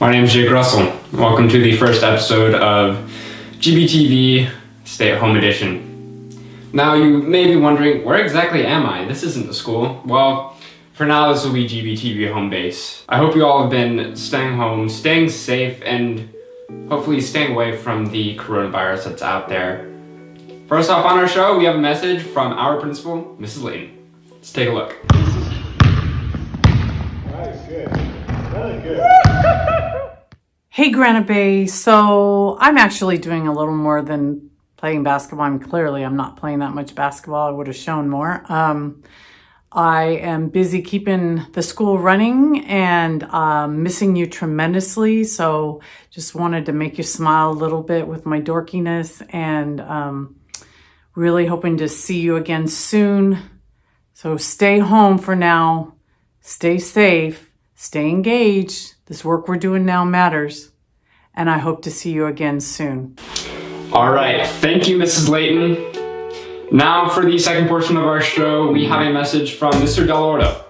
My name is Jake Russell. Welcome to the first episode of GBTV Stay-at-Home Edition. Now you may be wondering, where exactly am I? This isn't the school. Well, for now this will be GBTV home base. I hope you all have been staying home, staying safe, and hopefully staying away from the coronavirus that's out there. First off on our show, we have a message from our principal, Mrs. Layton. Let's take a look. Nice, good. Really good. Hey, Granite Bay. So I'm actually doing a little more than playing basketball. I'm not playing that much basketball. I would have shown more. I am busy keeping the school running and missing you tremendously. So just wanted to make you smile a little bit with my dorkiness and really hoping to see you again soon. So stay home for now. Stay safe. Stay engaged. This work we're doing now matters. And I hope to see you again soon. All right, thank you, Mrs. Layton. Now for the second portion of our show, we have a message from Mr. Delorto.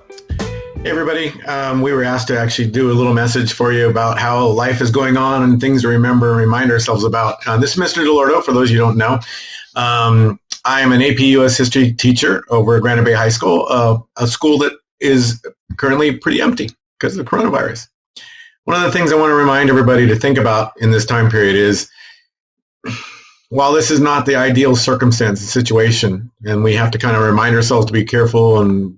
Hey everybody, we were asked to actually do a little message for you about how life is going on and things to remember and remind ourselves about. This is Mr. Delorto, for those of you who don't know. I am an AP US history teacher over at Granite Bay High School, a school that is currently pretty empty because of the coronavirus. One of the things I want to remind everybody to think about in this time period is, while this is not the ideal circumstance and situation, and we have to kind of remind ourselves to be careful and,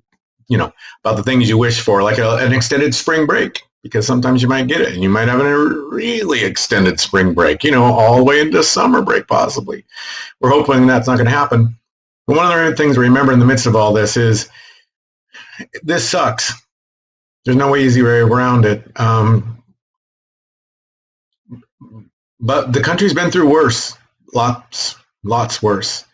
about the things you wish for, like an extended spring break, because sometimes you might get it, and you might have a really extended spring break, all the way into summer break possibly. We're hoping that's not going to happen. But one of the things to remember in the midst of all this is, this sucks. There's no easy way around it. But the country's been through worse, lots worse.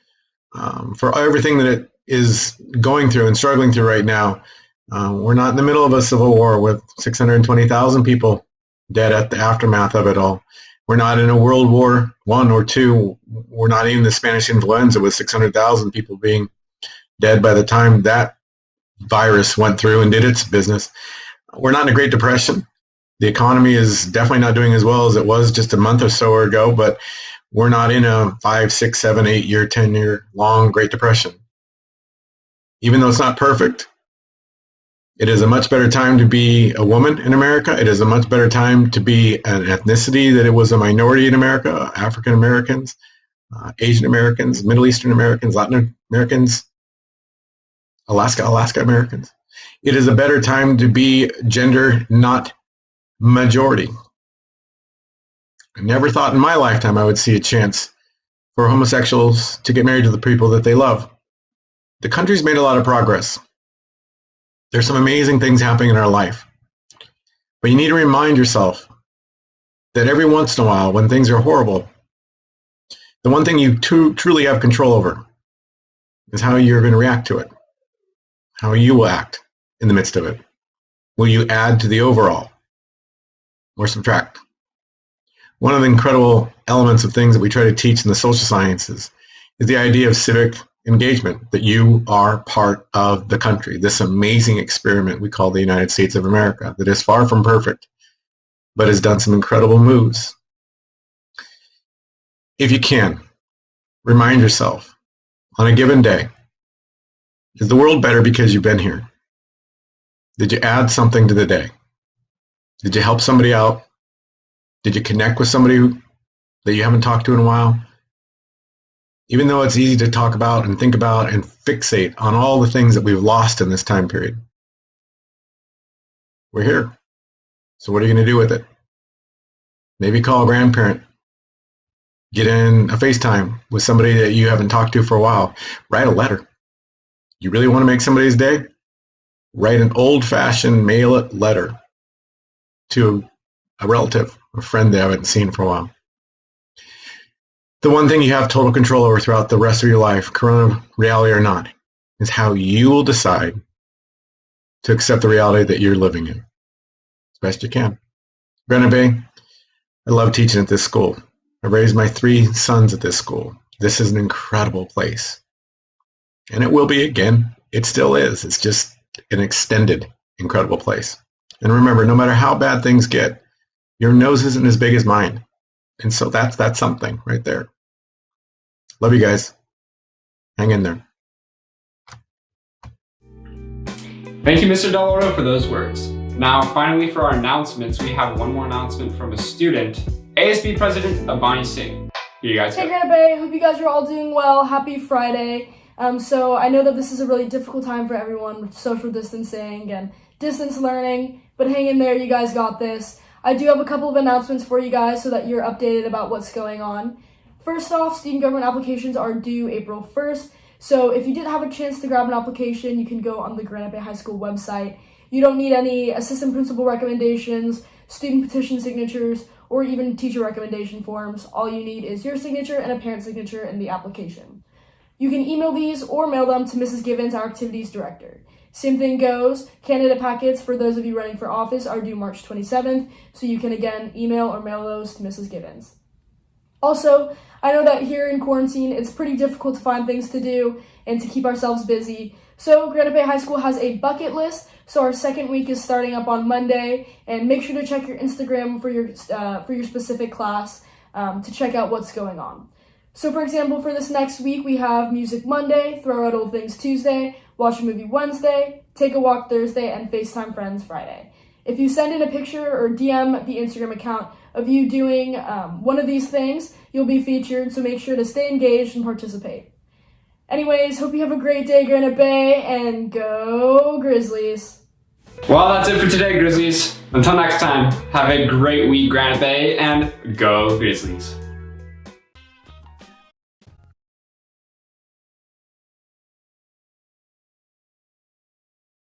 For everything that it is going through and struggling through right now, we're not in the middle of a civil war with 620,000 people dead at the aftermath of it all. We're not in a World War I or II. We're not even the Spanish influenza with 600,000 people being dead by the time that virus went through and did its business. We're not in a Great Depression. The economy is definitely not doing as well as it was just a month or so ago, but we're not in a 5, 6, 7, 8 year, 10-year long Great Depression. Even though it's not perfect, it is a much better time to be a woman in America. It is a much better time to be an ethnicity that it was a minority in America, African Americans, Asian Americans, Middle Eastern Americans, Latin Americans, Alaska Americans. It is a better time to be gender not majority. I never thought in my lifetime I would see a chance for homosexuals to get married to the people that they love. The country's made a lot of progress. There's some amazing things happening in our life. But you need to remind yourself that every once in a while, when things are horrible, the one thing you truly have control over is how you're going to react to it, how you will act in the midst of it. Will you add to the overall or subtract? One of the incredible elements of things that we try to teach in the social sciences is the idea of civic engagement, that you are part of the country, this amazing experiment we call the United States of America, that is far from perfect, but has done some incredible moves. If you can, remind yourself on a given day, is the world better because you've been here? Did you add something to the day? Did you help somebody out? Did you connect with somebody that you haven't talked to in a while? Even though it's easy to talk about and think about and fixate on all the things that we've lost in this time period, we're here. So what are you going to do with it? Maybe call a grandparent. Get in a FaceTime with somebody that you haven't talked to for a while. Write a letter. You really want to make somebody's day? Write an old-fashioned mail it letter to a relative, a friend they haven't seen for a while. The one thing you have total control over throughout the rest of your life, corona reality or not, is how you will decide to accept the reality that you're living in as best you can. Granite Bay, I love teaching at this school. I raised my 3 sons at this school. This is an incredible place. And it will be again. It still is. It's just an extended, incredible place. And remember, no matter how bad things get, Your nose isn't as big as mine. And so that's something right there. Love you guys. Hang in there. Thank you, Mr. Deloro, for those words. Now, finally, for our announcements, we have one more announcement from a student, ASB President Abani Singh. Here you guys go. Hey, Granite Bay. Hope you guys are all doing well. Happy Friday. So I know that this is a really difficult time for everyone with social distancing and distance learning, but hang in there. You guys got this. I do have a couple of announcements for you guys so that you're updated about what's going on. First off, student government applications are due April 1st. So if you didn't have a chance to grab an application, you can go on the Granite Bay High School website. You don't need any assistant principal recommendations, student petition signatures, or even teacher recommendation forms. All you need is your signature and a parent signature in the application. You can email these or mail them to Mrs. Givens, our activities director. Same thing goes, candidate packets for those of you running for office are due March 27th, so you can again email or mail those to Mrs. Givens. Also, I know that here in quarantine, it's pretty difficult to find things to do and to keep ourselves busy. So Granite Bay High School has a bucket list. So our second week is starting up on Monday, and make sure to check your Instagram for your specific class to check out what's going on. So for example, for this next week, we have Music Monday, Throw Out Old Things Tuesday, Watch a Movie Wednesday, Take a Walk Thursday, and FaceTime Friends Friday. If you send in a picture or DM the Instagram account of you doing one of these things, you'll be featured, so make sure to stay engaged and participate. Anyways, hope you have a great day, Granite Bay, and go Grizzlies! Well, that's it for today, Grizzlies. Until next time, have a great week, Granite Bay, and go Grizzlies.